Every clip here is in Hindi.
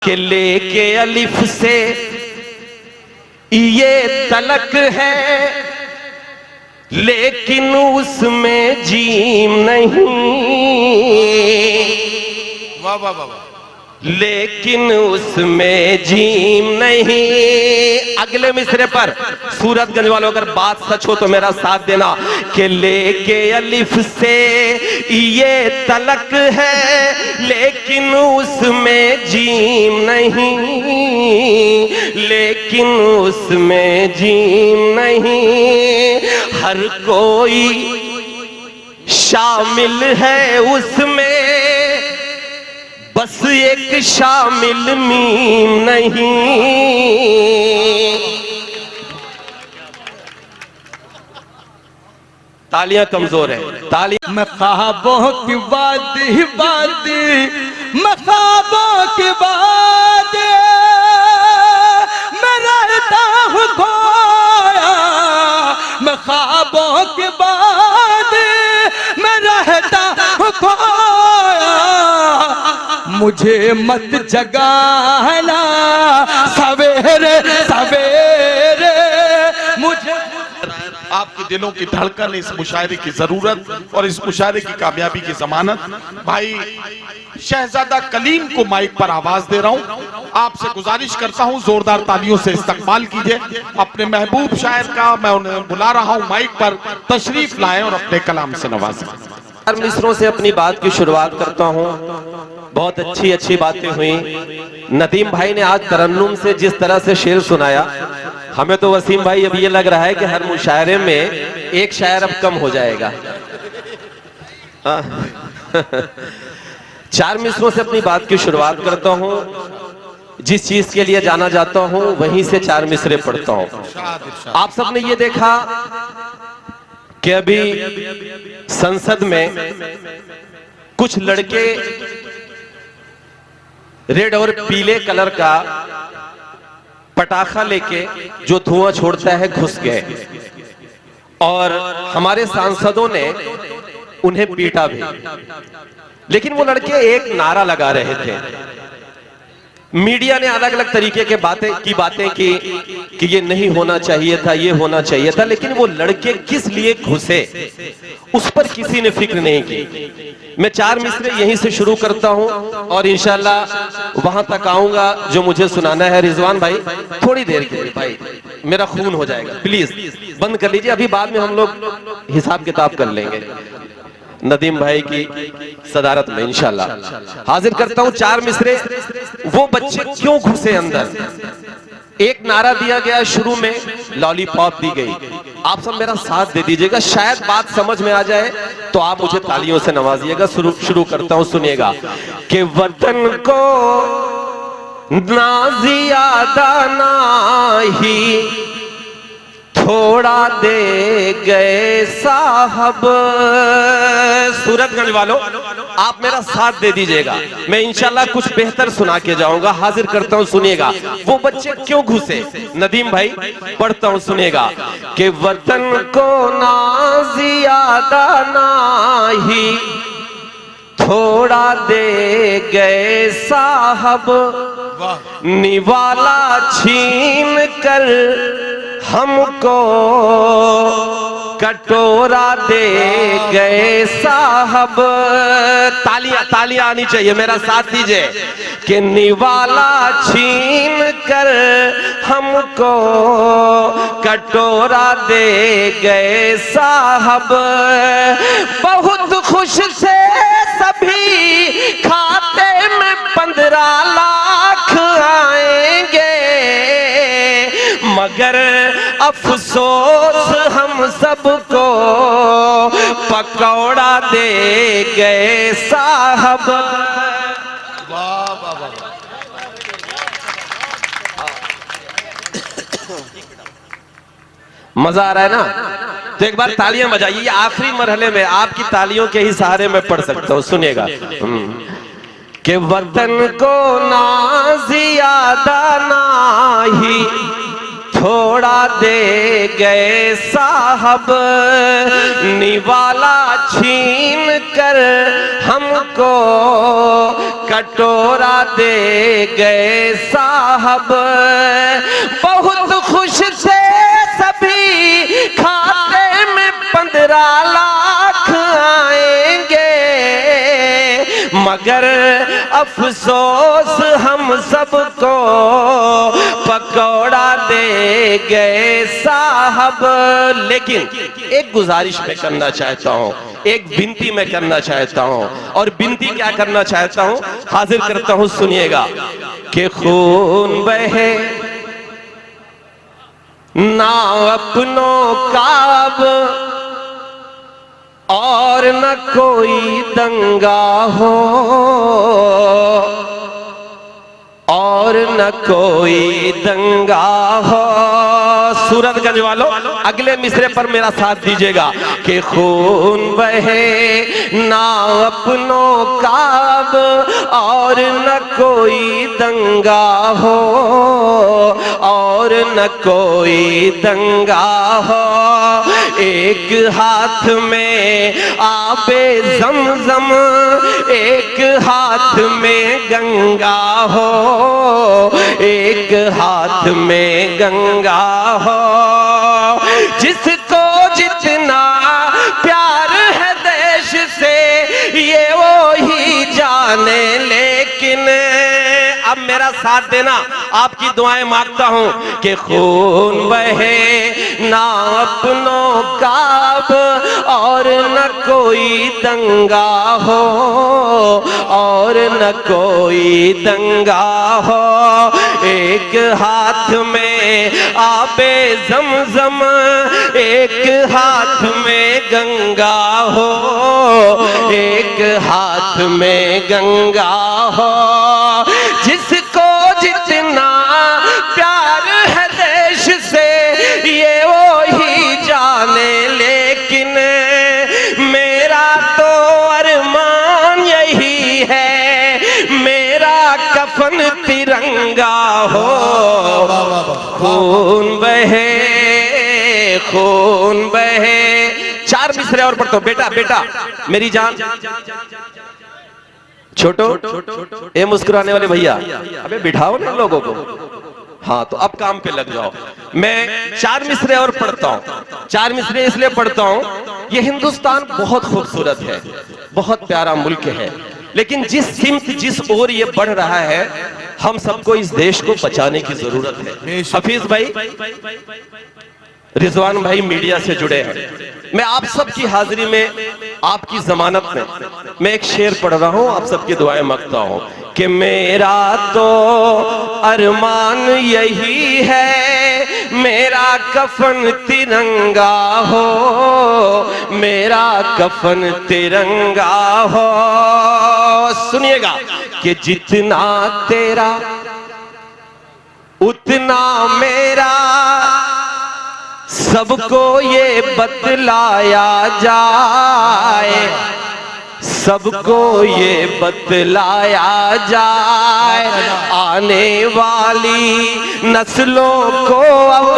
के लेके अलिफ से ये तलक है, लेकिन उसमें जीम नहीं। वाह वाह वाह, लेकिन उसमें जीम नहीं। अगले मिसरे पर सूरतगंज वालों, अगर बात सच हो तो मेरा साथ देना। कि लेके अलिफ से ये तलक है, लेकिन उसमें जीम नहीं। लेकिन उसमें जीम नहीं। हर कोई शामिल है उसमें, बस एक शामिल मीम नहीं। तालियां कमजोर है, तालियां। मैं ख्वाबों की वादी वादी, मैं ख्वाबों की वादी मैं रहता हूँ खोया। मैं ख्वाबों की वादी मैं रहता हूँ खोया। मुझे मत जगाना सवेरे सवेरे, मुझे आपके दिलों की धड़कन, इस मुशायरे की जरूरत और इस मुशायरे की कामयाबी की जमानत। भाई शहजादा कलीम को माइक पर आवाज दे रहा हूं। आपसे गुजारिश करता हूं जोरदार तालियों से इस्तकबाल कीजिए अपने महबूब शायर का। मैं उन्हें बुला रहा हूं माइक पर, तशरीफ लाएं और अपने कलाम से नवाजें। मिसरों से अपनी बात की शुरुआत करता हूं। बहुत अच्छी अच्छी बातें हुई। नदीम भाई ने आज तरन्नुम से जिस तरह से शेर सुनाया, हमें तो वसीम भाई अब ये लग रहा है कि हर मुशायरे में एक शायर अब कम हो जाएगा। चार मिसरों से अपनी बात की शुरुआत करता हूं। जिस चीज के लिए जाना जाता हूं वहीं से चार मिसरे पढ़ता हूं। आप सबने ये देखा कि अभी संसद में कुछ लड़के रेड और पीले कलर का पटाखा लेके जो धुआं छोड़ता है घुस गए, और हमारे सांसदों ने उन्हें पीटा भी। लेकिन वो लड़के एक नारा लगा रहे थे। मीडिया ने अलग अलग तरीके के बातें की कि ये नहीं होना चाहिए था, ये होना चाहिए था। लेकिन वो लड़के किस लिए घुसे उस पर किसी ने फिक्र नहीं की। मैं चार मिसरे यहीं से शुरू करता हूं और इंशाल्लाह वहां तक आऊंगा जो मुझे सुनाना है। रिजवान भाई थोड़ी देर के लिए, भाई मेरा खून हो जाएगा, प्लीज बंद कर लीजिए। अभी बाद में हम लोग हिसाब किताब कर लेंगे नदीम भाई की सदारत में इंशाल्लाह। हाजिर करता हूं चार मिसरे। वो बच्चे क्यों घुसे अंदर? एक नारा दिया गया शुरू में, लॉलीपॉप दी गई। आप सब मेरा साथ दे दीजिएगा, शायद बात समझ में आ जाए तो आप मुझे तालियों से नवाजिएगा। शुरू करता हूं, सुनिएगा। कि वतन को ना ज़ियादा ना ही थोड़ा दे गए साहब। सूरतगंज वालों आप मेरा साथ दे दीजिएगा, मैं इंशाल्लाह कुछ बेहतर सुना के जाऊंगा। हाजिर करता हूं, सुनिएगा। वो बच्चे क्यों घुसे? नदीम भाई पढ़ता हूं, सुनिएगा। कि वतन को ना ज़ियादा ना ही थोड़ा दे गए साहब। निवाला छीन कर हमको कटोरा दे गए साहब। तालियां आनी चाहिए, मेरा साथ दीजिए। कि निवाला छीन कर हमको कटोरा दे गए साहब। बहुत खुश से सभी खाते में 15 लाख आएंगे, मगर अफसोस हम सबको पकौड़ा दे गए साहब। वाह वाह वाह, मजा आ रहा है ना? तो एक बार तालियां बजाइए। ये आखिरी मरहले में आपकी तालियों के ही सहारे में पढ़ सकता हूं, सुनिएगा। कि वतन को ना ज़ियादा ना ही थोड़ा दे गए साहब। निवाला छीन कर हमको कटोरा दे गए साहब। बहुत खुश थे सभी, खाते में 15 लाख आएंगे, मगर अफसोस हम सबको पकौड़ा दे गए साहब। लेकिन एक गुजारिश मैं करना चाहता हूं, एक विनती मैं करना चाहता हूं, और विनती क्या करना चाहता हूं हाजिर करता हूं, सुनिएगा कि खून बहे ना अपनों का अब, और न कोई दंगा हो, और न कोई दंगा हो। सूरतगंज वालों अगले मिसरे पर मेरा साथ दीजिएगा कि खून बहे ना अपनों का अब, और न कोई दंगा हो, और न कोई दंगा हो। एक हाथ में आबे ज़मज़म, एक हाथ में गंगा हो, एक हाथ में गंगा हो। जिसको जितना प्यार है देश से ये वो ही जाने, लेकिन अब मेरा साथ देना, आपकी दुआएं मांगता हूं कि खून बहे ना अपनों का अब, और न कोई दंगा हो, और न कोई दंगा हो। एक हाथ में आबे ज़मज़म, एक हाथ में गंगा हो, एक हाथ में गंगा हो। जिसको जितना प्यार है देश से ये वो ही जाने, लेकिन मेरा तो अरमान यही है, मेरा कफन तिरंगा हो। खून बहे, खून बहे। 4 मिसरे और पढ़तो। बेटा बेटा मेरी जान, छोटो ये मुस्कुराने वाले भैया, अबे बिठाओ ना लोगों को। हाँ तो अब काम पे लग जाओ। मैं 4 मिसरे और पढ़ता हूँ। 4 मिसरे इसलिए पढ़ता हूँ, ये हिंदुस्तान बहुत खूबसूरत है, बहुत प्यारा मुल्क है, लेकिन जिस सिमत जिस ओर ये बढ़ रहा है, हम सबको इस देश को बचाने की जरूरत है। हफीज भाई, रिजवान भाई मीडिया से जुड़े हैं, मैं आप सबकी हाजिरी में, आपकी जमानत में मैं एक शेर पढ़ रहा हूं, आप सबकी दुआएं मांगता हूं कि मेरा तो अरमान यही है, मेरा कफन तिरंगा हो, मेरा कफन तिरंगा हो। सुनिएगा कि जितना तेरा उतना मेरा, सबको ये बतलाया जाए, सबको ये बतलाया जाए, आने वाली नस्लों को अब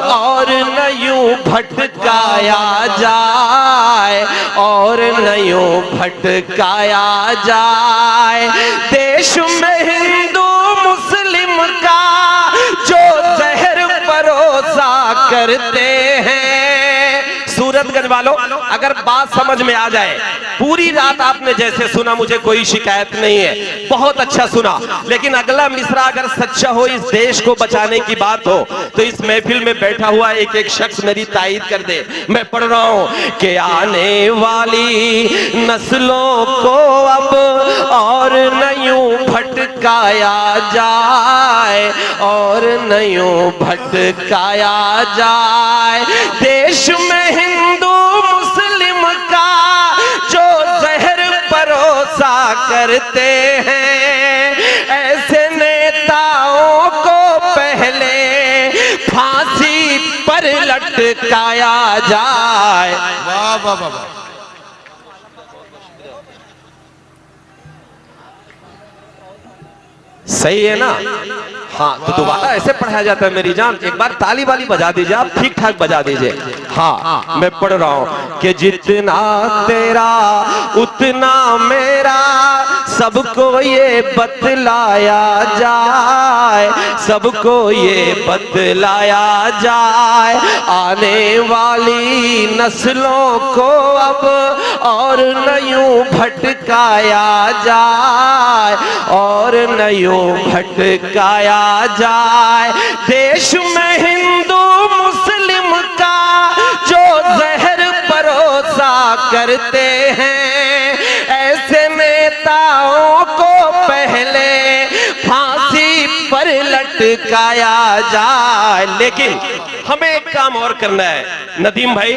और न यूं भटकाया जाए, और न यूं भटकाया जाए। देश में हिंदू मुस्लिम का जो जहर परोसा करते हैं। सूरतगंज वालों, अगर बात समझ में आ जाए, पूरी रात आपने जैसे सुना, मुझे कोई शिकायत नहीं है, बहुत अच्छा सुना, लेकिन अगला मिसरा अगर सच्चा हो, इस देश को बचाने की बात हो, तो इस महफिल में बैठा हुआ एक एक शख्स मेरी तायीद कर दे। मैं पढ़ रहा हूं कि आने वाली नस्लों को अब और न यूं भटकाया जाए, और न यूं भटकाया जाए। देश में हिंदू मुस्लिम का जो जहर परोसा करते हैं, ऐसे नेताओं को पहले फांसी पर लटकाया जाए। वाह वाह वाह। सही है ना? हाँ, तो दोबारा ऐसे पढ़ाया जाता है मेरी जान। एक बार ताली वाली बजा दीजिए, आप ठीक ठाक बजा दीजिए। हाँ, मैं पढ़ रहा हूँ कि जितना तेरा उतना मेरा, सबको ये बतलाया जाए, सबको ये बतलाया जाए, आने वाली नस्लों को अब और न यूं भटकाया जाए, और न यूं भटकाया जाए। देश में हिंदू मुस्लिम का जो जहर परोसा करते हैं, ऐसे नेताओं को पहले फांसी पर लटकाया जाए। लेकिन हमें एक काम और करना है नदीम भाई,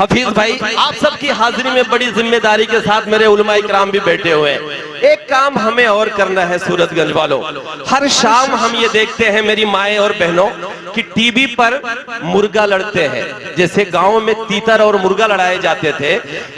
हफीज भाई, आप सबकी हाजिरी में बड़ी जिम्मेदारी के साथ मेरे उलमा इकराम भी बैठे हुए हैं। एक काम हमें और करना है सूरतगंज वालों, हर शाम हम ये देखते हैं मेरी माएं और बहनों कि टीवी पर मुर्गा लड़ते हैं। जैसे गांव में तीतर और मुर्गा लड़ाए जाते थे,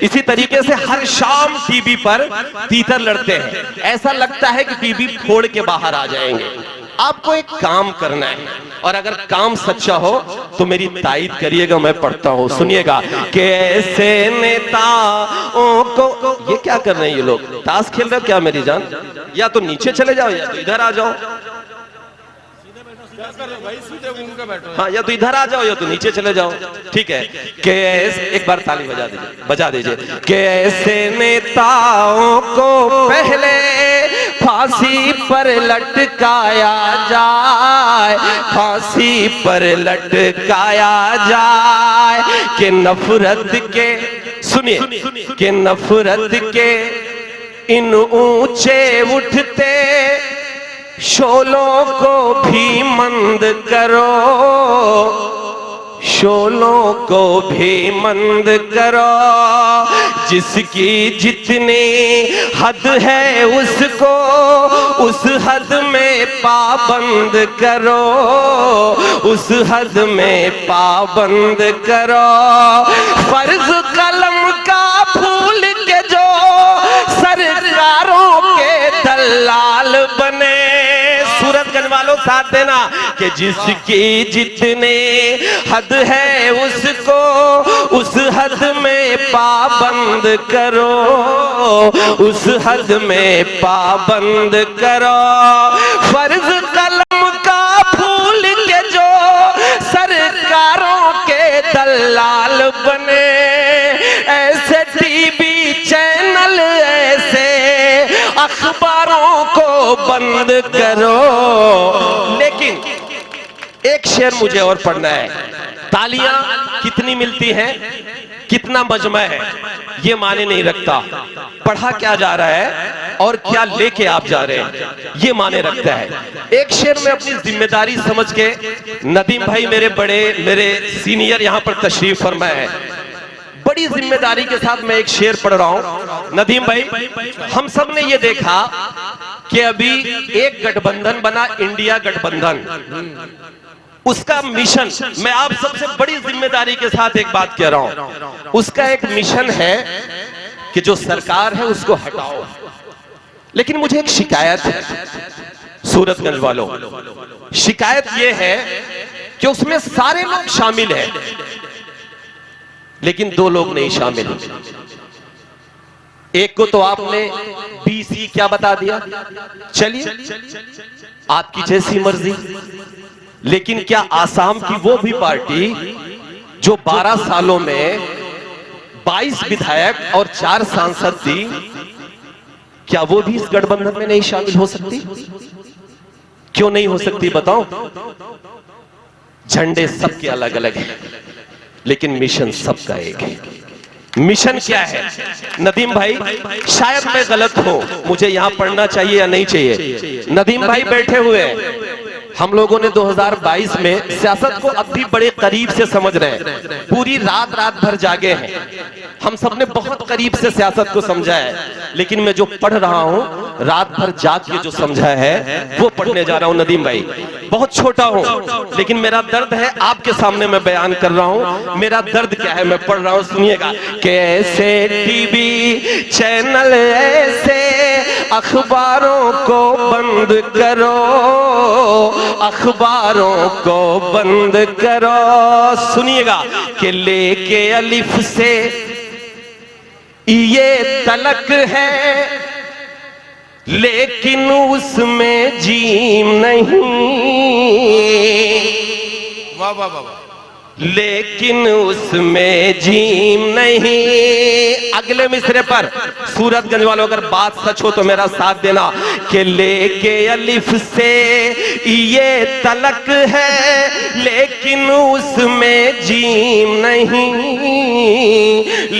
इसी तरीके से हर शाम टीवी पर तीतर लड़ते हैं। ऐसा लगता है कि टीवी फोड़ के बाहर आ जाएंगे। आपको एक काम करना है, और अगर काम सच्चा हो तो मेरी तायीद करिएगा। मैं पढ़ता हूं, सुनिएगा कि ऐसे नेताओं को, ये क्या कर रहे हैं ये लोग, ताश खेल रहे हो क्या मेरी जान? या तो नीचे चले जाओ या तो इधर आ जाओ। हाँ, या तो इधर आ जाओ या तो नीचे चले जाओ। ठीक है, कि एक बार ताली बजा दीजिए। कि ऐसे नेताओं को पहले फांसी पर लटकाया जाए, फांसी पर लटकाया जाए। कि नफरत के, सुनिए, कि नफरत के इन ऊंचे उठते शोलों को भी मंद करो, शोलों को भी मंद करो। जिसकी जितनी हद है उसको उस हद में पाबंद करो, उस हद में पाबंद करो। फर्ज कलम का फूल के जो सरकारों के दलाल बने, सूरतगंज वालों साथ देना, कि जिसकी जितने हद है उसको उस हद में पाबंद करो, उस हद में पाबंद करो। फर्ज कलम का फूल के जो सरकारों के दलाल बने, ऐसे टीवी चैनल, ऐसे अखबारों को बंद करो। लेकिन एक शेर मुझे और पढ़ना है। तालियां कितनी मिलती हैं, कितना मजमा है, ये माने नहीं रखता। पढ़ा क्या जा रहा है और क्या लेके आप जा रहे हैं, ये माने रखता है। एक शेर में अपनी जिम्मेदारी समझ के, नदीम भाई मेरे सीनियर यहां पर तशरीफ फरमा है, बड़ी जिम्मेदारी के साथ मैं एक शेर पढ़ रहा हूं। नदीम भाई, हम सब ने ये देखा कि अभी एक गठबंधन बना, इंडिया गठबंधन, उसका मिशन, मैं आप सबसे बड़ी जिम्मेदारी के साथ एक बात कह रहा हूं, उसका एक मिशन है कि जो सरकार है उसको हटाओ। लेकिन मुझे एक शिकायत है सूरतगंज वालों, शिकायत यह है कि उसमें सारे लोग शामिल हैं लेकिन दो लोग नहीं शामिल। एक को तो आपने बीसी क्या बता दिया, चलिए आपकी जैसी मर्जी। लेकिन क्या आसाम की वो भी पार्टी जो 12 सालों में 22 विधायक और 4 सांसद थी, क्या वो भी इस गठबंधन में नहीं शामिल हो सकती? क्यों नहीं हो सकती बताओ? झंडे सबके अलग अलग हैं लेकिन मिशन सबका एक है। मिशन क्या है नदीम भाई? शायद मैं गलत हूं, मुझे यहां पढ़ना चाहिए या नहीं चाहिए? नदीम भाई बैठे हुए हैं, हम लोगों ने 2022 में सियासत को अब भी बड़े करीब से समझ रहे हैं, पूरी रात भर जागे हैं, हम सब ने बहुत करीब से सियासत को समझा है। लेकिन मैं जो पढ़ रहा हूं रात भर जाग के जो समझा है वो पढ़ने जा रहा हूं नदीम भाई। बहुत छोटा हूं लेकिन मेरा दर्द है आपके सामने मैं बयान कर रहा हूं। मेरा दर्द क्या है मैं पढ़ रहा हूं, सुनिएगा। कैसे टीवी चैनल, ऐसे अखबारों को बंद करो, अखबारों को बंद करो। सुनिएगा कि लेके अलिफ से ये तलक है, लेकिन उसमें जीम नहीं। वाह वाह वाह वाह। लेकिन उसमें जीम नहीं। अगले मिसरे पर सूरतगंज वालों, अगर बात सच हो तो मेरा साथ देना कि लेके अलिफ से ये तलक है, लेकिन उसमें जीम नहीं।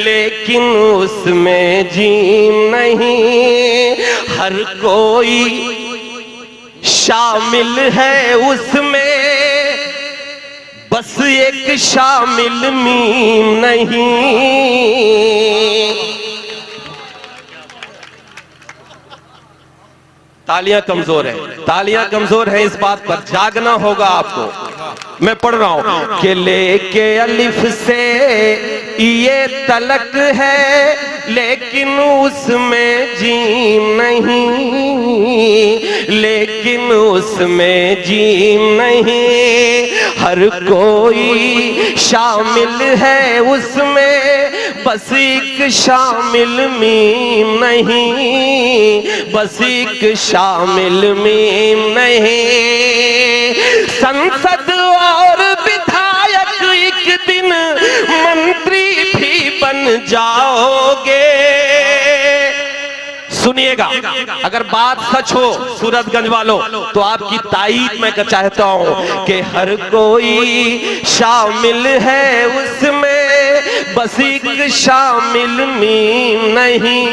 लेकिन उसमें जीम नहीं। हर कोई शामिल है उसमें, बस एक शामिल मीम नहीं। तालियां कमजोर है, तालियां कमजोर है। इस बात पर जागना होगा आपको। मैं पढ़ रहा हूं कि लेके अलिफ से ये तलक है, लेकिन उसमें जीम नहीं। लेकिन उसमें जीम नहीं। हर कोई शामिल है उसमें, बस एक शामिल मीम नहीं। बस एक शामिल मीम नहीं। संसद और विधायक एक दिन मंत्री भी बन जाओगे। सुनिएगा, अगर बात सच हो सूरतगंज वालों, तो आपकी ताईद मैं चाहता हूं कि हर कोई शामिल है उसमें, बस एक शामिल मीम नहीं।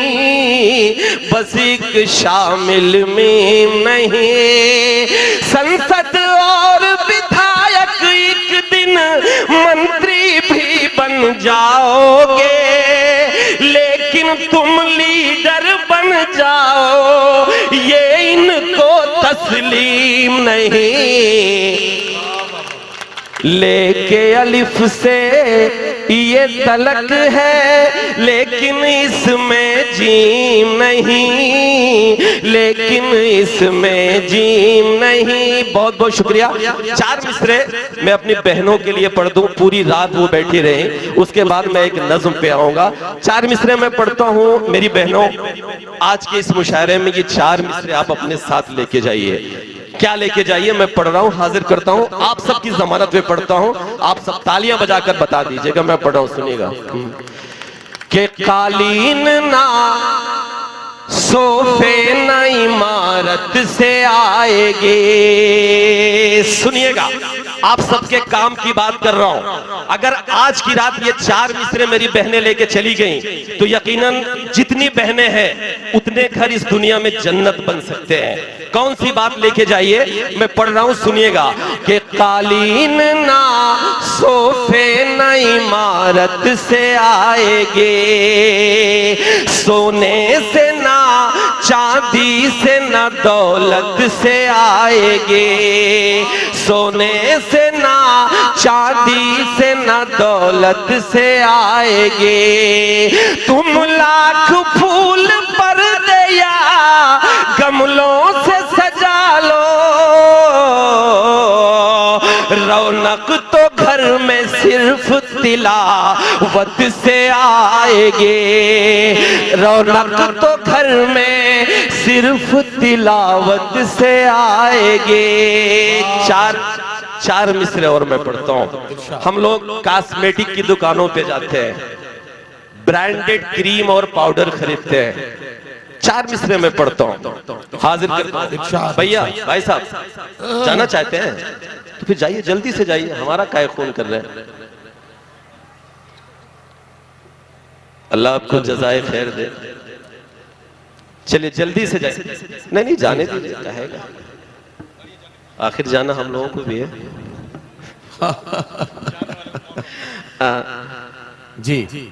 बस एक शामिल मीम नहीं। संसद और विधायक एक दिन मंत्री भी बन जाओगे, लेकिन तुम लीडर बन जाओ, ये इनको तस्लीम नहीं। लेके अलिफ से ये तलक है, लेकिन इसमें जीम नहीं। लेकिन इसमें जीम नहीं। बहुत बहुत शुक्रिया। 4 मिसरे मैं अपनी बहनों के लिए पढ़ दूं, पूरी रात वो बैठी रही, उसके बाद मैं एक नज्म पे आऊंगा। 4 मिसरे मैं पढ़ता हूं। मेरी बहनों, आज के इस मुशायरे में ये 4 मिसरे आप अपने साथ लेके जाइए। क्या लेके जाइए, मैं पढ़ रहा हूं, हाजिर करता हूं, आप सबकी जमानत पे पढ़ता हूं। आप सब तालियां बजाकर बता दीजिएगा मैं पढ़ रहा हूं। सुनिएगा कि कालीन ना सोफे ना इमारत से आएगे। सुनिएगा, आप सबके काम की बात कर रहा हूं। अगर आज की रात ये 4 मिसरे मेरी बहनें लेके चली गईं, तो यकीनन जितनी बहनें हैं उतने घर इस दुनिया में जन्नत बन सकते हैं। कौन सी बात लेके जाइए, मैं पढ़ रहा हूं, सुनिएगा कि कालीन ना सोफे ना इमारत से आएगे, सोने से ना चांदी से ना दौलत से आएगे। सोने से ना चांदी से ना दौलत से आएगे। तुम लाख फूल पर दिया गमलों से सजा लो, रौनक तो घर में सिर्फ तिलावत से आएगे। रौनक तो घर में सिर्फ तिलावत से आएगे। 4 मिसरे और मैं पढ़ता हूं। हम लोग कॉस्मेटिक की दुकानों पे जाते हैं, ब्रांडेड क्रीम और पाउडर खरीदते हैं। 4 मिसरे में पढ़ता हूं, हाजिर करता हूं। भैया, भाई साहब जाना चाहते हैं तो फिर जाइए, जल्दी से जाइए, हमारा काय खून कर रहे हैं। अल्लाह आपको जज़ाए खैर दे। चलिए जल्दी से जाइए। नहीं जाने दीजिए, कहेगा आखिर जाना हम लोगों को भी है। जी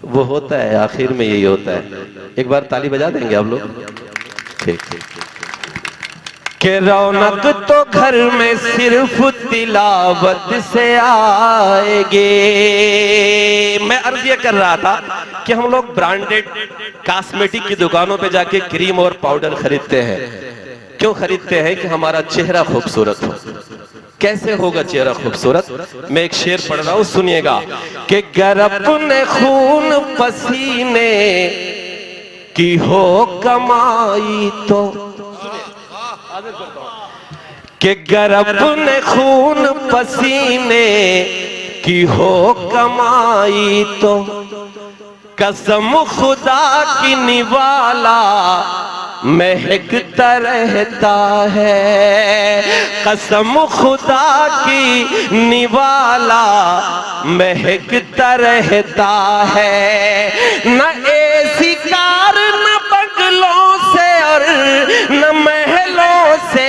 वो होता है, आखिर में यही होता है। एक बार ताली बजा देंगे आप लोग। ठीक ठीक। के रौनक तो घर में सिर्फ तिलावत से आएगे। मैं अर्ज ये कर रहा था कि हम लोग ब्रांडेड कॉस्मेटिक की दुकानों पे जाके क्रीम और पाउडर खरीदते हैं, क्यों खरीदते हैं? कि हमारा चेहरा खूबसूरत हो। कैसे होगा चेहरा खूबसूरत? मैं एक शेर पढ़ रहा हूं, सुनिएगा। कि गर अपने खून पसीने की हो कमाई तो, कि गर अपने खून पसीने की हो कमाई तो, कसम खुदा की निवाला महकता रहता है। कसम खुदा की निवाला महकता रहता है। न ऐसी कार न बंगलों से और न महलों से,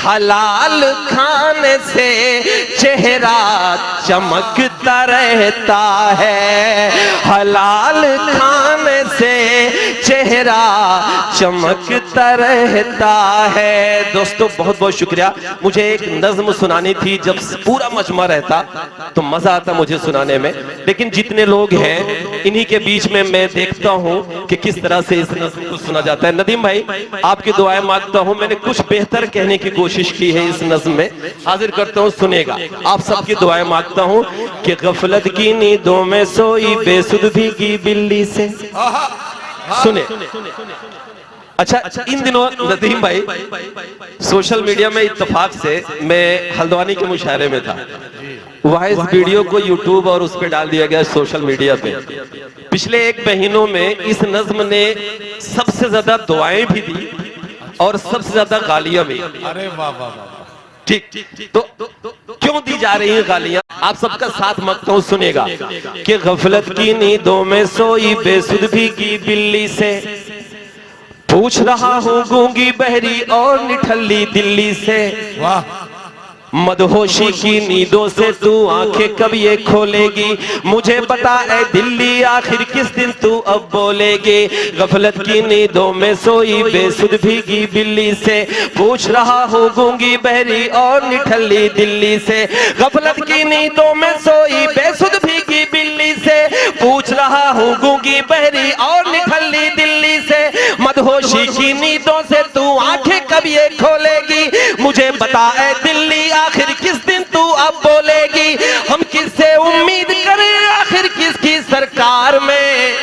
हलाल खाने से चेहरा चमकता रहता है। हलाल खाने से चेहरा चमकता रहता है। दोस्तों बहुत बहुत शुक्रिया। मुझे एक नज्म सुनानी थी, जब पूरा मजमा रहता तो मजा आता मुझे सुनाने में, लेकिन जितने लोग हैं इन्हीं के बीच में मैं देखता हूं कि किस तरह से इस नज्म को सुना जाता है। नदीम भाई आपकी दुआएं मांगता हूं। मैंने कुछ बेहतर कहने की कोशिश की है इस नज्म में, हाजिर करता हूं, सुनेगा। आप सबकी दुआएं मांगता हूं कि गफलत की नींदों में सोई बेसुध भीगी बिल्ली से। सुने। अच्छा, इन दिनों नदीम भाई सोशल मीडिया में इत्तेफाक से मैं हल्द्वानी के मुशायरे में था, वहां इस वीडियो को यूट्यूब और उस पर डाल दिया गया सोशल मीडिया पे। पिछले 1 महीनों में इस नज्म ने सबसे ज्यादा दुआएं भी दी और सबसे ज्यादा गालियां भी। अरे वाह वाह वाह। ठीक, तो क्यों दी जा रही है गालियां? आप सबका साथ मांगता हूं, सुनेगा। कि गफलत की नींदों में सोई बेसुध भीगी बिल्ली से, पूछ रहा हूं गूंगी बहरी और निठल्ली दिल्ली से। वाह। मदहोशी की नींदों से तू आंखें कब ये खोलेगी, मुझे बता ऐ दिल्ली आखिर किस दिन तू अब बोलेगी। गफलत की नींदों में सोई बेसुध भीगी बिल्ली से, पूछ रहा हूँ गूंगी बहरी और निठल्ली दिल्ली से। गफलत की नींदों में सोई बेसुध भीगी बिल्ली से, पूछ रहा हूँ गूंगी बहरी और निठल्ली दिल्ली से। मदहोशी की नींदों से तू आंखें कब ये खोलेगी, मुझे बता ऐ दिल्ली आखिर किस दिन तू अब बोलेगी। हम किससे उम्मीद करें आखिर किसकी सरकार में,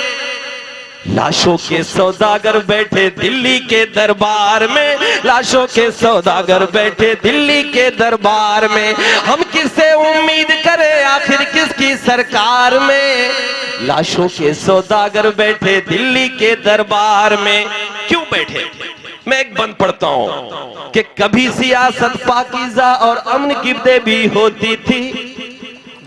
लाशों के सौदागर बैठे दिल्ली के दरबार में। लाशों के सौदागर बैठे दिल्ली के दरबार में, हम किससे उम्मीद करें आखिर किसकी सरकार में। लाशों के सौदागर बैठे दिल्ली के दरबार में। क्यों बैठे? मैं एक बंद पढ़ता हूं कि कभी सियासत पाकीज़ा और अमन की देवी होती थी,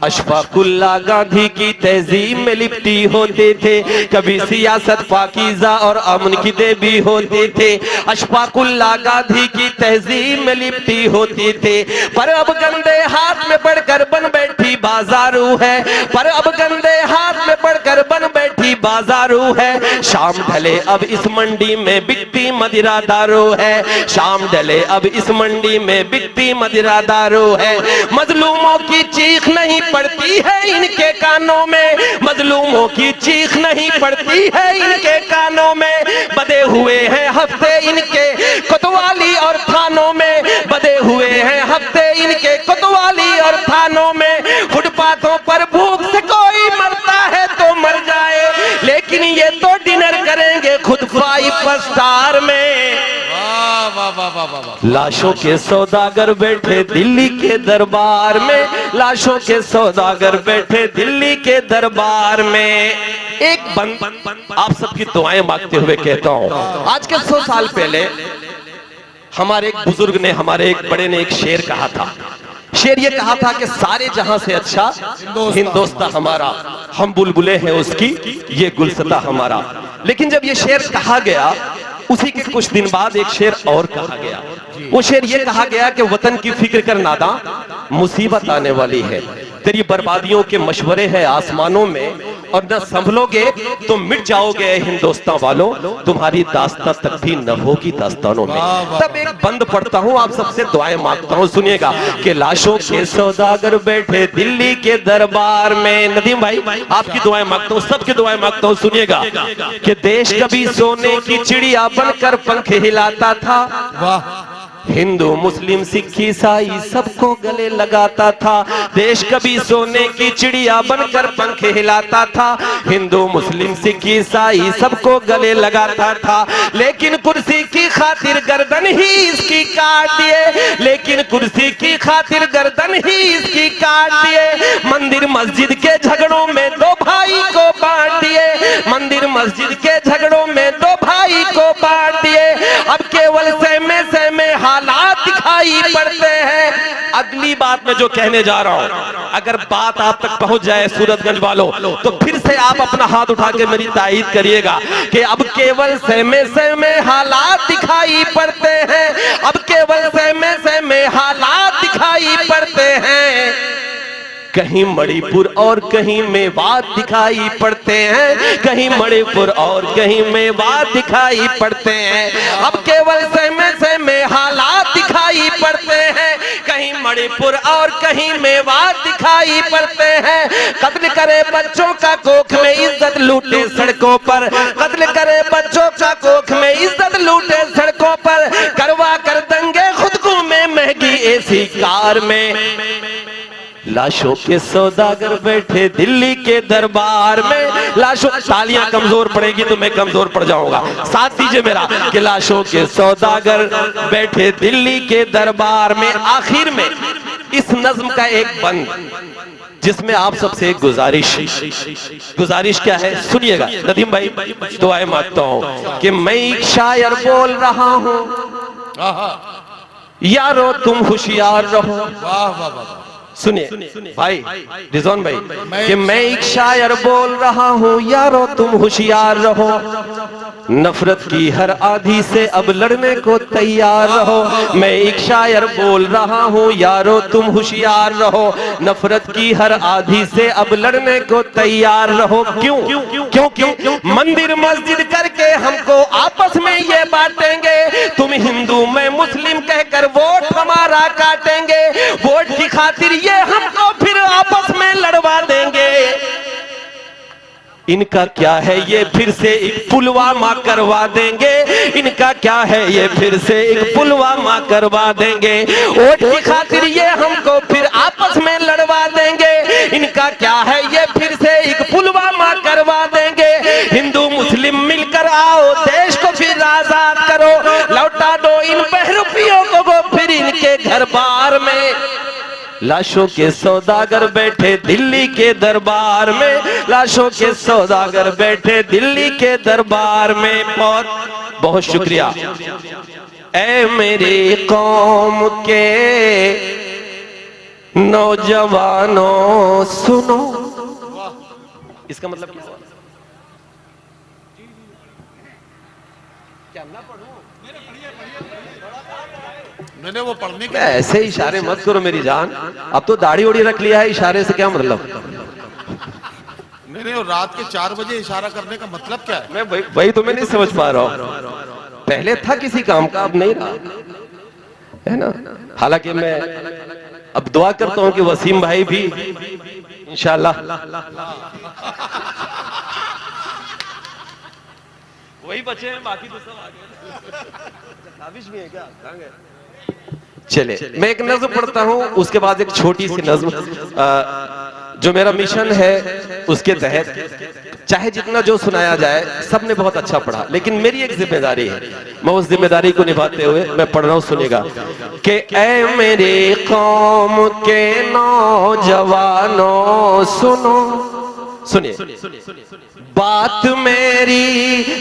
अशफाकुल्लाह गांधी की तहजीब में लिपटी होते थे। कभी सियासत पाकीज़ा और अमन की देवी होते थे, अशफाकुल्लाह गांधी की तहजीब में लिपटी होती थे। पर अब गंदे हाथ में पड़कर बन बैठी बाजारू है, पर अब गंदे हाथ में पड़कर बन बैठी बाजारू है। शाम ढले अब इस मंडी में बिकती मदिरा दारू है, शाम ढले अब इस मंडी में बिकती मदिरा दारू है। मजलूमों की चीख नहीं पड़ती है इनके कानों में, मजलूमों की चीख नहीं पड़ती है इनके कानों में। बदे हुए हैं हफ्ते इनके कोतवाली और थानों में, बदे हुए हैं हफ्ते इनके कोतवाली और थानों में। फुटपाथों पर भूख से कोई मरता है तो मर जाए, लेकिन ये तो डिनर करेंगे खुद 5 स्टार में। लाशों के सौदागर बैठे दिल्ली के दरबार में, लाशों के सौदागर बैठे दिल्ली के दरबार में। एक बंद आप सबकी दुआएं मांगते हुए कहता हूं, आज के 100 साल पहले हमारे एक बुजुर्ग ने, हमारे एक बड़े ने एक शेर कहा था। शेर ये कहा था कि सारे जहां से अच्छा हिंदोस्तां हमारा, हम बुलबुले हैं उसकी ये गुलसता हमारा। लेकिन जब ये शेर कहा गया उसी के कुछ दिन बाद एक शेर और कहा गया। वो शेर ये कहा गया कि वतन की फिक्र कर नादां, मुसीबत आने वाली है। तेरी बर्बादियों के मशवरे हैं आसमानों में, और न संभलोगे तो मिट जाओगे हिंदुस्तान वालों, तुम्हारी दास्तां तक भी न होगी दास्तानों में। तब एक बंद पढ़ता हूं, आप सबसे दुआएं मांगता हूं, सुनिएगा कि लाशों के सौदागर बैठे दिल्ली के दरबार में। नदीम भाई आपकी दुआएं मांगता हूं, सबकी दुआएं मांगता हूं, सुनिएगा कि देश कभी सोने की चिड़िया बनकर पंख हिलाता था, हिंदू मुस्लिम सिख ईसाई सबको गले लगाता था। देश कभी सोने की चिड़िया बनकर पंख हिलाता था, हिंदू मुस्लिम सिख ईसाई सबको गले लगाता था। लेकिन कुर्सी की खातिर गर्दन ही इसकी काट दिए, लेकिन कुर्सी की खातिर गर्दन ही इसकी काट दिए। मंदिर मस्जिद के झगड़ों में दो भाई को बांट दिए, मंदिर मस्जिद के झगड़ों में दो भाई को बांट दिए। अब केवल सहमे सहमे हालात दिखाई पड़ते हैं। अगली बात मैं जो कहने जा रहा हूं, अगर बात आप तक पहुंच जाए सूरतगंज वालों, तो फिर से आप अपना हाथ उठा के मेरी तायीद करिएगा कि अब केवल सहमे सहमे हालात दिखाई पड़ते हैं, अब केवल सहमे सहमे हालात दिखाई पड़ते हैं। कहीं मणिपुर और कहीं मेवात दिखाई पड़ते हैं, कहीं मणिपुर और कहीं मेवात दिखाई पड़ते हैं। अब केवल सहमे सहमे हालात दिखाई पड़ते हैं, कहीं मणिपुर और कहीं मेवात दिखाई पड़ते हैं। कत्ल करे बच्चों का कोख में इज्जत लूटे सड़कों पर, कत्ल करे बच्चों का कोख में इज्जत लूटे सड़कों पर। करवा कर दंगे खुद को में महंगी एसी कार में। लाशों के सौदागर बैठे दिल्ली के दरबार में। लाशों, तालियां कमजोर पड़ेगी तो मैं कमजोर पड़ जाऊंगा, साथ दीजिए मेरा कि लाशों के सौदागर बैठे दिल्ली के दरबार में। आखिर में इस नज्म का एक बंद जिसमें आप सबसे एक गुजारिश क्या है, सुनिएगा। नदीम भाई दुआएं मांगता हूं कि मैं एक शायर बोल रहा हूं, यारो तुम होशियार रहो। वाह वाह वाह, सुनिए भाई रिजवान भाई कि मैं एक शायर बोल रहा हूँ, यारो तुम होशियार रहो। नफरत की हर आधी से अब लड़ने को तैयार रहो। मैं एक शायर बोल रहा हूँ, यारो तुम होशियार रहो। नफरत की हर आधी से अब लड़ने को तैयार रहो। क्यों? क्योंकि मंदिर मस्जिद करके हमको आपस में ये बांटेंगे। तुम हिंदू मैं मुस्लिम कहकर वोट हमारा काटेंगे, वोट की खातिर ये हमको फिर आपस में लड़वा देंगे। इनका क्या है ये फिर से एक पुलवामा करवा देंगे, इनका क्या है ये फिर से एक पुलवामा करवा देंगे। वोट की खातिर ये हमको फिर आपस में लड़वा देंगे, इनका क्या है ये फिर से एक पुलवामा करवा देंगे। हिंदू मुस्लिम मिलकर आओ देश को फिर आजाद करो, लौटा दो इन बहरूपियों को फिर इनके घर बार में। लाशों के सौदागर बैठे दिल्ली के दरबार में, लाशों के सौदागर बैठे दिल्ली के दरबार में। बहुत बहुत शुक्रिया। ऐ मेरी कौम के नौजवानों सुनो, इसका मतलब क्या हुआ? क्या ना पढ़ूं? मैंने वो पढ़ने के ऐसे इशारे मत करो मेरी जान, अब तो दाढ़ी ओढ़ी रख लिया है, इशारे से क्या मतलब? नहीं, रात के 4 बजे इशारा करने का मतलब क्या है? मैं वही तो मैं नहीं समझ पा रहा हूँ। पहले था किसी काम का, अब नहीं रहा है ना। हालांकि मैं अब दुआ करता हूँ कि वसीम भाई भी इंशाल्लाह वही बचे हैं, बाकी तो सब आ गए। भी है क्या? चले मैं एक नज्म पढ़ता हूँ, उसके बाद एक छोटी सी नज्म जो मेरा मिशन है उसके तहत चाहे जितना जो सुनाया जाए। सबने बहुत अच्छा पढ़ा, लेकिन मेरी एक जिम्मेदारी है, मैं उस जिम्मेदारी को निभाते हुए मैं पढ़ रहा हूँ। सुनेगा कि ऐ मेरे कौम के नौजवानों सुनो, सुनिए बात मेरी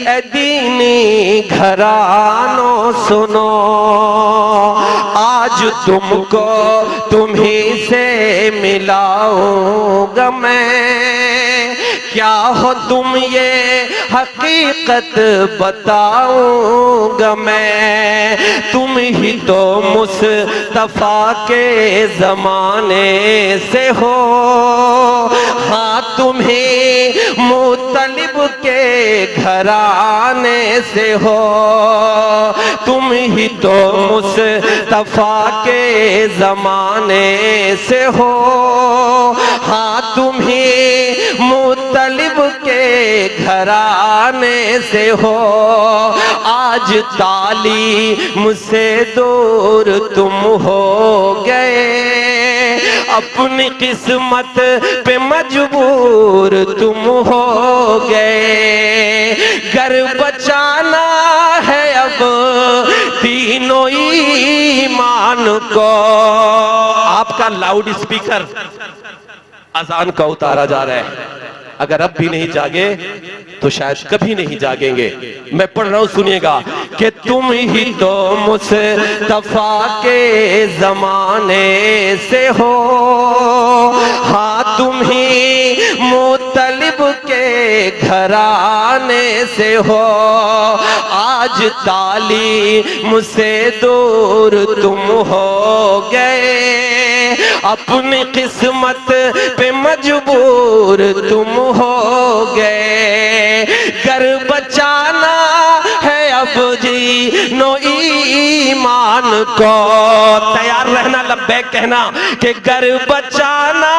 ए दीनी घरानों सुनो। आज तुमको तुम्ही से मिलाऊंगा मैं, क्या हो तुम ये हकीकत बताऊंगा मैं। तुम ही तो मुस्तफा के जमाने से हो, हाँ तुम्हें मुत्तलिब के घराने से हो, तुम ही तो मुस्तफा के जमाने से हो। हाँ तुम ही मुत्तलिब के घराने से हो, आज तालीम से दूर तुम हो गए, अपनी किस्मत पे मजबूर तुम हो गए। घर बचाना है अब तीनों ईमान को। आपका लाउड स्पीकर अजान का उतारा जा रहा है, अगर अब भी नहीं जागे तो शायद कभी नहीं जागेंगे। मैं पढ़ रहा हूं, सुनिएगा कि तुम ही तो मुस्तफा के जमाने से हो, हाँ तुम ही मुत्तलिब के घराने से हो, आज तालीम से दूर तुम हो गए, अपनी किस्मत पे मजबूर तुम हो गए। घर बचाना है अब जी नो ईमान को, तैयार रहना, लब्बैक कहना कि घर बचाना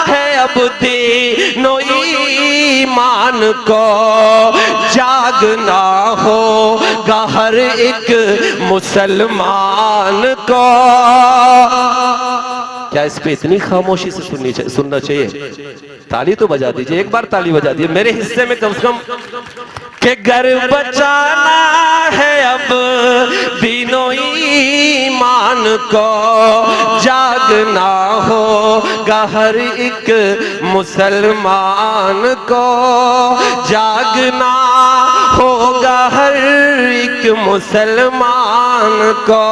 है अब दीनो ईमान को। जागना होगा हर एक मुसलमान को। क्या इस पे इतनी खामोशी से सुनना चाहिए? ताली तो बजा दीजिए, एक बार ताली बजा दीजिए मेरे हिस्से में कम से कम। कि घर बचाना है अब तीनों ईमान को, जागना होगा हर एक मुसलमान को, जागना होगा हर एक मुसलमान को।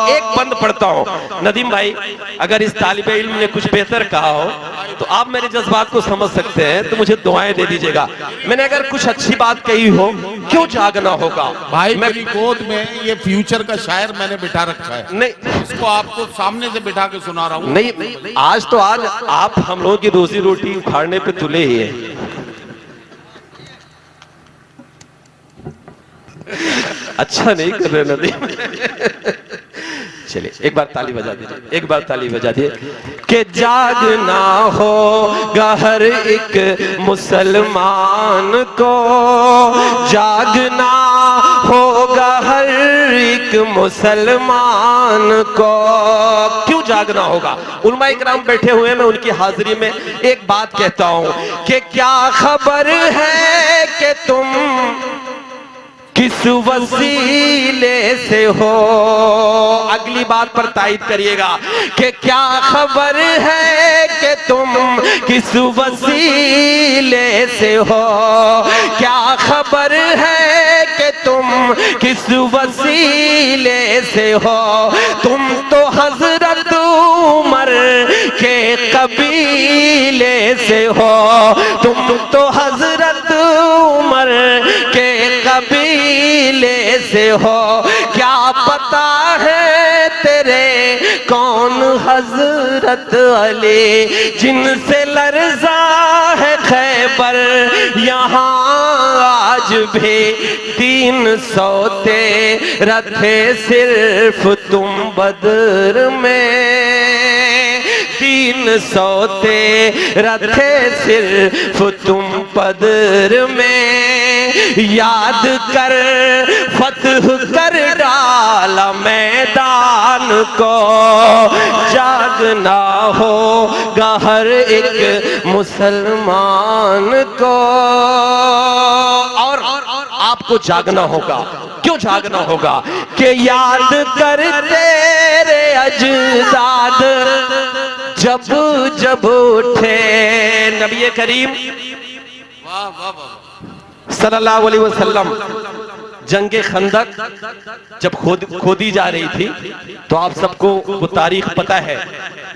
एक बंद पढ़ता हूं, नदीम भाई अगर इस तालिबे इल्म ने कुछ बेहतर कहा हो तो आप मेरे जज्बात को समझ सकते हैं, तो मुझे दुआएं दे दीजिएगा। मैंने अगर कुछ अच्छी बात कही हो, क्यों जागना होगा भाई? मेरी गोद में ये फ्यूचर का शायर मैंने बिठा रखा है, नहीं इसको आपको सामने से बिठा के सुना रहा हूँ। नहीं, आज तो आज आप हम लोगों की रोजी रोटी उखाड़ने पे तुले ही है। अच्छा नहीं कर रहे नदीम। चलिए एक बार ताली बजा दीजिए, एक बार ताली बजा दीजिए। कि जागना होगा हर एक मुसलमान को, जागना होगा हर एक मुसलमान को। क्यों जागना होगा? उलमा इकराम बैठे हुए हैं, मैं उनकी हाजिरी में एक बात कहता हूं कि क्या खबर है कि तुम किस वसीले से हो। अगली बात पर तायीद करिएगा कि क्या खबर है कि तुम किस वसीले से हो, क्या खबर है कि तुम किस वसीले से हो। तुम तो हजरत उमर के कबीले से हो, तुम तो हजरत उमर के कबीले से हो। क्या पता है तेरे कौन हजरत अली, जिनसे लर्जा है खैबर यहाँ आज भी 300 तेरा थे सिर्फ तुम बदर में, 300 तेरा थे सिर्फ तुम बदर में। याद कर फतह कर डाला मैदान को, जागना होगा हर एक मुसलमान को। और आपको जागना होगा। क्यों जागना होगा? कि याद कर तेरे अजदाद जब जब उठे। नबी करीम सल्लल्लाहु अलैहि वसल्लम जंगे खंदक जब खोदी जा रही थी, तो आप सबको वो तारीख पता है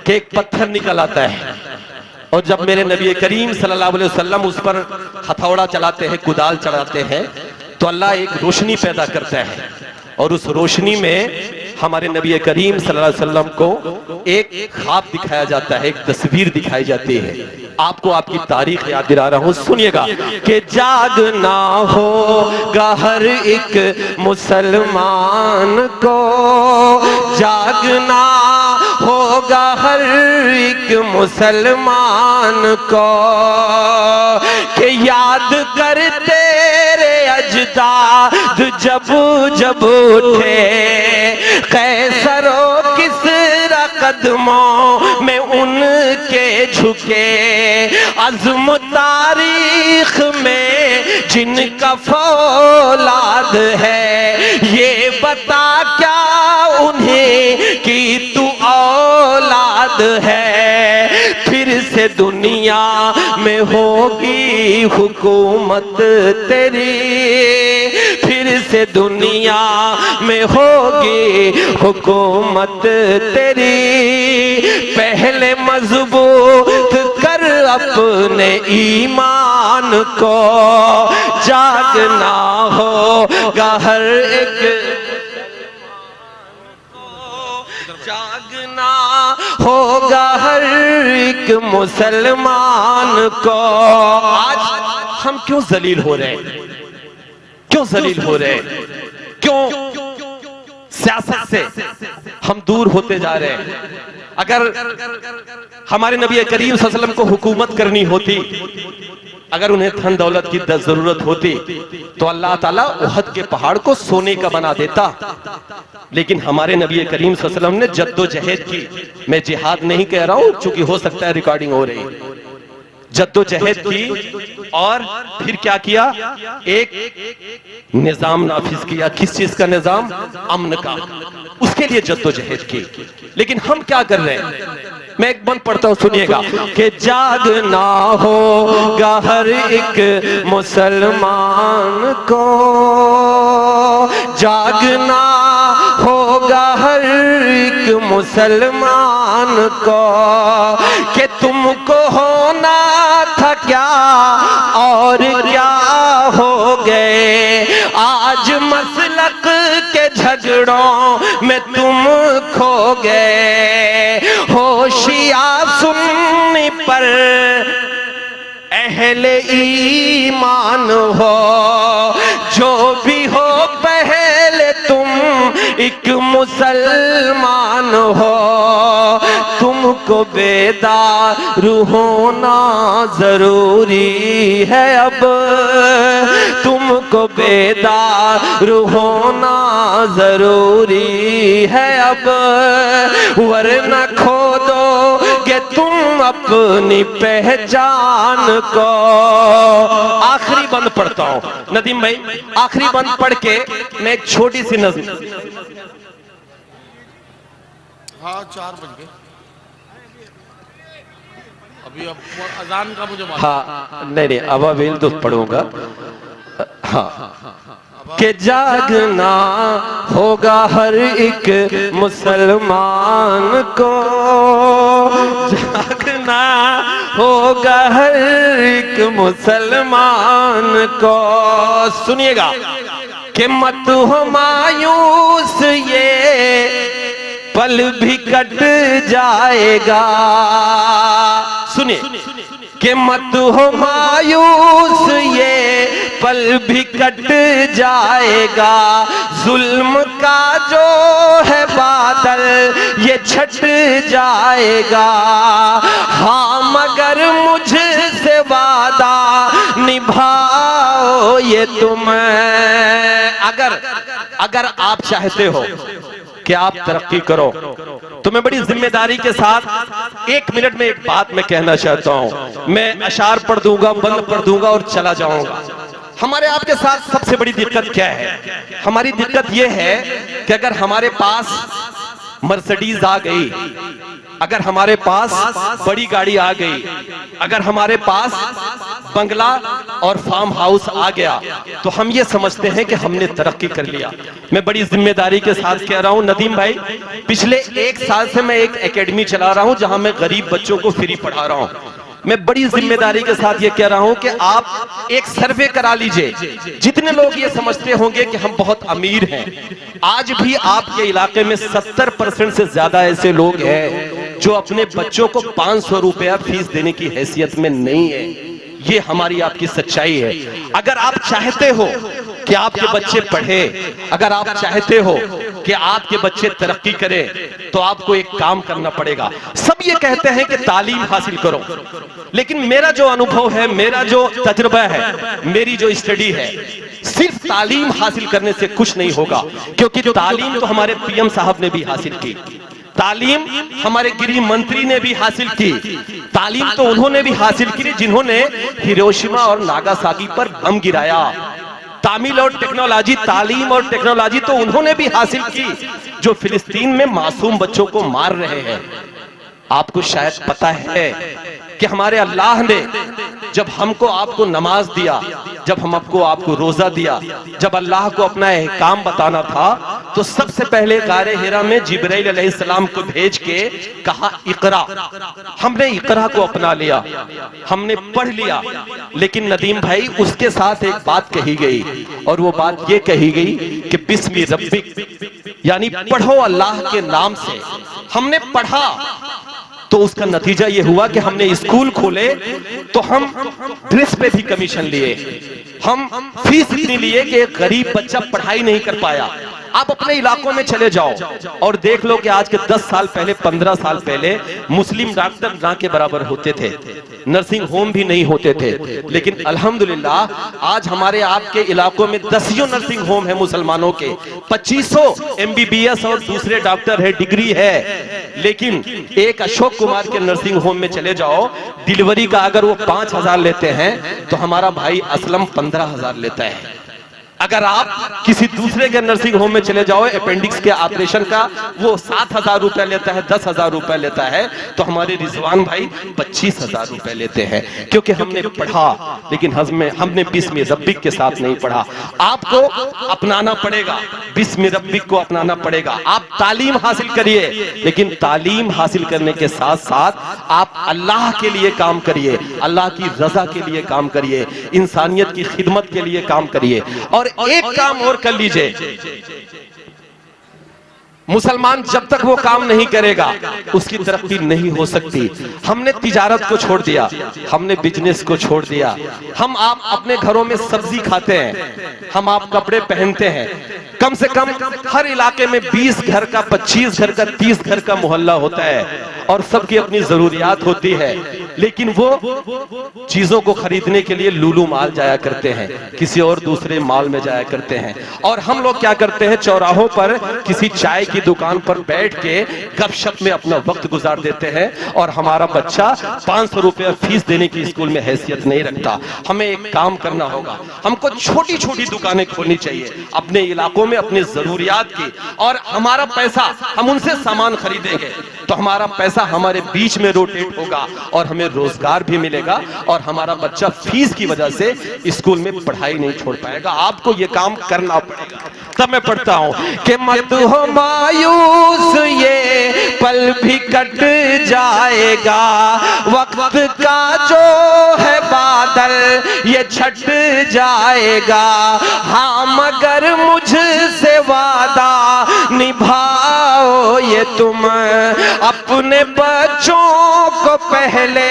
कि एक पत्थर निकल आता है, और जब मेरे नबी करीम सल्लल्लाहु अलैहि वसल्लम उस पर हथौड़ा चलाते हैं, कुदाल चलाते हैं, तो अल्लाह एक रोशनी पैदा करता है, और उस रोशनी में हमारे नबी करीम सल्लल्लाहु अलैहि वसल्लम को एक ख्वाब दिखाया जाता है, एक तस्वीर दिखाई जाती है। आपको आपकी तारीख याद दिला रहा हूं, सुनिएगा कि जागना होगा हर एक मुसलमान को, जागना होगा हर एक मुसलमान को, कि याद कर तेरे अजदाद जब जब उठे, कैसरो किसरा कदमों में उनके झुके, अज़्म तारीख में जिनका फौलाद है, ये बता क्या उन्हें कि तू औलाद है। फिर से दुनिया में होगी हुकूमत तेरी, फिर से दुनिया में होगी हुकूमत तेरी, पहले मजबूत कर अपने ईमान को, जागना होगा हर एक, जागना होगा हर एक मुसलमान को। आज हम क्यों जलील हो रहे हैं, क्यों जलील हो रहे हैं, क्यों सियासत से हम दूर होते जा रहे हैं। अगर हमारे नबी करीम सल्लल्लाहु अलैहि वसल्लम को हुकूमत करनी होती, अगर उन्हें धन दौलत की जरूरत होती तो अल्लाह ताला उहद के पहाड़ को सोने का बना देता, लेकिन हमारे नबी करीम सल्लल्लाहु अलैहि वसल्लम ने जद्दोजहद की, मैं जिहाद नहीं कह रहा हूं चूंकि हो सकता है रिकॉर्डिंग हो रही, जद्दोजहद की और फिर क्या किया, एक निजाम नाफिज किया। किस चीज का निजाम? अमन का, उसके लिए जद्दोजहद की। लेकिन हम क्या कर रहे हैं, मैं एक बंद पढ़ता हूं, सुनिएगा कि जागना होगा हर एक मुसलमान को, जागना होगा हर एक मुसलमान को, कि तुमको होना था क्या और क्या हो गए, आज मसलक के झगड़ों में तुम खो गए, होशियार सुनने पर अहले ईमान हो, जो भी हो पहले तुम एक मुसलमान हो, तुमको बेदार होना जरूरी है अब, तुमको बेदार होना जरूरी है अब, वरना खो दोगे तुम अपनी पहचान को। आखिरी बंद पढ़ता हूं नदीम भाई, आखिरी बंद पढ़ के मैं एक छोटी सी नज़्म। हाँ 4 बज गए अभी, अब अजान का मुझे मालूम। हाँ नहीं अवाबिल तो पढ़ूंगा। हाँ कि जागना होगा हर एक मुसलमान को, जागना होगा हर एक मुसलमान को। सुनिएगा कि मत हो मायूस, ये पल भी कट जाएगा। सुनिए कि मत हो मायूस, ये पल भी कट जाएगा, जुल्म का जो है बादल ये छट जाएगा, हाँ मगर मुझसे वादा निभाओ ये तुम। अगर आप चाहते हो कि आप तरक्की करो तो मैं बड़ी जिम्मेदारी के साथ 1 मिनट में एक बात मैं कहना चाहता हूं। मैं अशार पढ़ दूंगा, बंद पढ़ दूंगा और चला जाऊंगा। हमारे आपके साथ सबसे बड़ी दिक्कत क्या है? हमारी दिक्कत यह है कि अगर हमारे पास मर्सिडीज आ गई, अगर हमारे पास बड़ी गाड़ी आ गई, अगर हमारे पास बंगला और फार्म हाउस आ गया तो हम ये समझते हैं कि हमने तरक्की कर लिया। मैं बड़ी जिम्मेदारी के साथ कह रहा हूं नदीम भाई, पिछले 1 साल से मैं एक एकेडमी चला रहा हूं जहां मैं गरीब बच्चों को फ्री पढ़ा रहा हूं। मैं बड़ी जिम्मेदारी के साथ ये कह रहा हूं कि आप एक सर्वे करा लीजिए। जितने लोग ये समझते होंगे कि हम बहुत अमीर हैं, आज भी आपके इलाके में 70% से ज्यादा ऐसे लोग हैं जो अपने बच्चों को 500 रुपया फीस देने की हैसियत में नहीं है। ये हमारी आपकी सच्चाई है। अगर आप चाहते हो कि आपके बच्चे पढ़े, अगर आप चाहते हो कि आपके बच्चे तरक्की करें, तो आपको एक काम करना पड़ेगा। सब ये कहते हैं कि तालीम हासिल करो, लेकिन मेरा जो अनुभव है, मेरा जो तजुर्बा है, मेरी जो स्टडी है, सिर्फ तालीम हासिल करने से कुछ नहीं होगा। क्योंकि तालीम तो हमारे पीएम साहब ने भी हासिल की, तालीम हमारे गृह मंत्री ने भी हासिल की, तालीम तो उन्होंने भी हासिल की जिन्होंने हिरोशिमा और नागासाकी पर बम गिराया। तामील और टेक्नोलॉजी, तालीम और टेक्नोलॉजी तो उन्होंने भी हासिल की जो फिलिस्तीन में मासूम बच्चों को मार रहे हैं। आपको शायद पता है कि हमारे अल्लाह ने जब हमको आपको नमाज दिया, जब हम आपको रोजा दिया, जब अल्लाह को अपना एहकाम बताना था, तो सबसे पहले गारे हिरा में जिब्राइल अलैहिस्सलाम को भेज के कहा इकरा। हमने इकरा को अपना लिया, हमने पढ़ लिया। लेकिन नदीम भाई, उसके साथ एक बात कही गई, और वो बात ये कही गई कि बिस्मि रब्बिक, यानी पढ़ो अल्लाह के नाम से। हमने पढ़ा तो उसका नतीजा ये हुआ कि हमने स्कूल खोले तो हम ड्रेस पे भी कमीशन लिए, हम फीस इतनी लिए कि एक गरीब बच्चा पढ़ाई नहीं कर पाया। आप अपने इलाकों में चले जाओ और देख लो कि आज के 10 साल पहले, 15 साल पहले मुस्लिम डॉक्टर ना के बराबर होते थे, नर्सिंग होम भी नहीं होते थे। लेकिन अल्हम्दुलिल्लाह आज हमारे आपके इलाकों में 10 नर्सिंग होम है मुसलमानों के, 2500 MBBS और दूसरे डॉक्टर है, डिग्री है। लेकिन एक अशोक कुमार के नर्सिंग होम में चले जाओ, डिलीवरी का अगर वो 5000 लेते हैं तो हमारा भाई असलम 15000 लेता है। अगर आप किसी दूसरे के नर्सिंग होम में चले जाओ, अपेंडिक्स के ऑपरेशन का वो 7000 रुपए लेता है, 10,000 रुपए लेता है, तो हमारे रिजवान भाई 25,000 रुपए लेते हैं। क्योंकि हमने पढ़ा, लेकिन हमने बिस्मि रब्बिक के साथ नहीं पढ़ा। आपको अपनाना पड़ेगा, बिस्मि रब्बिक को अपनाना पड़ेगा। आप तालीम हासिल करिए, लेकिन तालीम हासिल करने के साथ साथ आप अल्लाह के लिए काम करिए, अल्लाह की रजा के लिए काम करिए, इंसानियत की खिदमत के लिए काम करिए। और एक काम और कर लीजिए, मुसलमान जब तक वो काम नहीं करेगा उसकी तरक्की नहीं हो सकती। हमने तिजारत को छोड़ दिया, हमने बिजनेस को छोड़ दिया, हम आप अपने घरों में सब्जी खाते हैं, हम आप कपड़े पहनते हैं। कम से कम हर इलाके में 20 घर का, 25 घर का, 30 घर का मोहल्ला होता है और सबकी अपनी जरूरियात होती है। लेकिन वो चीजों को खरीदने के लिए लूलू माल जाया करते हैं, किसी और दूसरे माल में जाया करते हैं। और हम लोग क्या करते हैं, चौराहों पर किसी चाय की दुकान पर बैठ के गपशप में अपना वक्त गुजार देते हैं। और हमारा बच्चा 500 रुपया फीस देने की स्कूल में हैसियत नहीं रखता। हमें एक काम करना होगा, हमको छोटी छोटी दुकानें खोलनी चाहिए अपने इलाकों में, अपनी जरूरियात की। और हमारा पैसा, हम उनसे सामान खरीदेंगे तो हमारा पैसा हमारे बीच में रोटेट होगा और हमें रोजगार भी मिलेगा, और हमारा बच्चा फीस की वजह से स्कूल में पढ़ाई नहीं छोड़ पाएगा। आपको ये काम करना पड़ेगा। तब मैं पढ़ता हूं कि मत हो मायूस, ये पल भी कट जाएगा, वक्त का जो है बादल ये छट जाएगा। हाँ मगर मुझसे वादा निभाओ ये तुम, अपने बच्चों को पहले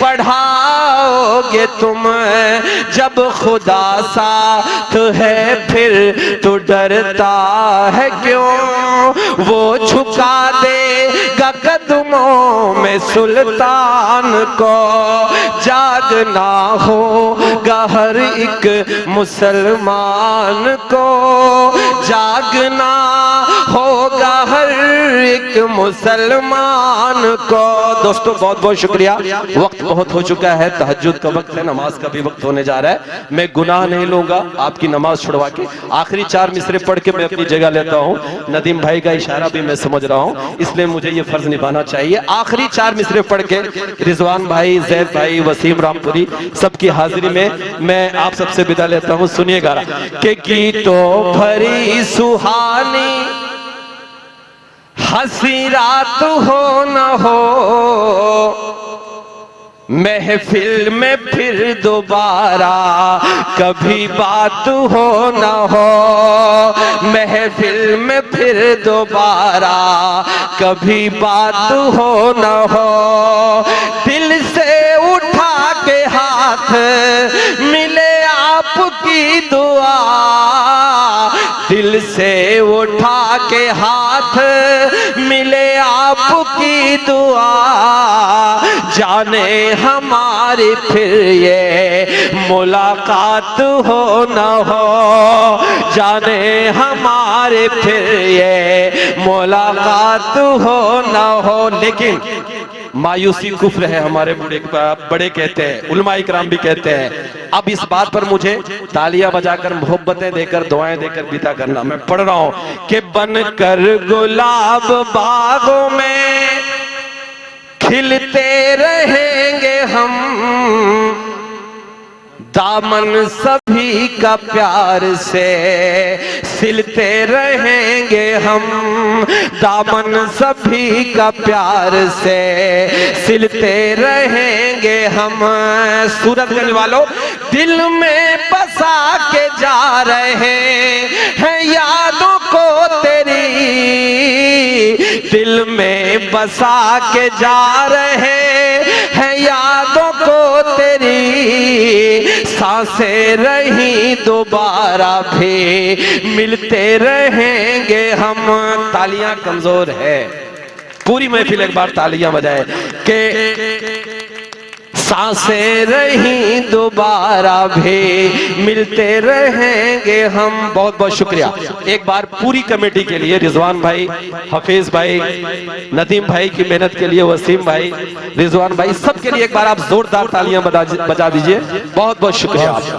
पढ़ाओगे तुम। जब खुदा साथ है फिर तो डरता है क्यों, वो झुका देगा कदमों में सुल्तान को। जागना होगा हर एक मुसलमान को, जागना होगा हर एक मुसलमान को। दोस्तों बहुत बहुत शुक्रिया, वक्त बहुत हो चुका है, तहज्जुद का वक्त है, नमाज का भी वक्त होने जा रहा है। मैं गुनाह नहीं लूंगा आपकी नमाज छुड़वा के। आखिरी 4 मिसरे पढ़ के मैं अपनी जगह लेता हूँ। नदीम भाई का इशारा भी मैं समझ रहा हूँ, इसलिए मुझे ये फर्ज निभाना चाहिए। आखिरी 4 मिसरे पढ़ के रिजवान भाई, जैद भाई, वसीम रामपुरी सबकी हाजिरी में मैं आप सबसे विदा लेता हूँ। सुनिएगा कि गीतों भरी सुहानी हंसी रात हो न हो, महफिल में फिर दोबारा कभी बात हो न हो, महफिल में फिर दोबारा कभी बात हो न हो। दिल से उठा के हाथ मिले आपकी दुआ, दिल से उठा के हाथ मिले आपकी दुआ। जाने हमारी फिर ये मुलाकात हो न हो, जाने हमारे फिर ये मुलाकात हो न हो। लेकिन मायूसी कुफ्र है, हमारे बड़े कहते हैं, उलमा इकराम भी कहते हैं। अब इस बात पर मुझे तालियां बजाकर, मोहब्बतें देकर, दुआएं देकर बिता करना। मैं पढ़ रहा हूं कि बनकर गुलाब बागों में खिलते रहेंगे हम, दामन सभी का प्यार से सिलते रहेंगे हम, दामन सभी का प्यार से सिलते रहेंगे हम। सूरत गंज वालों, दिल में बसा के जा रहे हैं यादों को तेरी, दिल में बसा के जा रहे हैं यादों को तेरी। सांसें रही दोबारा भी मिलते रहेंगे हम। तालियां कमजोर है, पूरी महफिल एक बार तालियां बजाए कि सांसें रही दोबारा भी मिलते रहेंगे हम। बहुत बहुत शुक्रिया एक बार पूरी कमेटी के लिए, रिजवान भाई, हफीज भाई, नदीम भाई की मेहनत के लिए, वसीम भाई, रिजवान भाई, सबके लिए एक बार आप जोरदार तालियां बजा दीजिए। बहुत बहुत शुक्रिया आपका।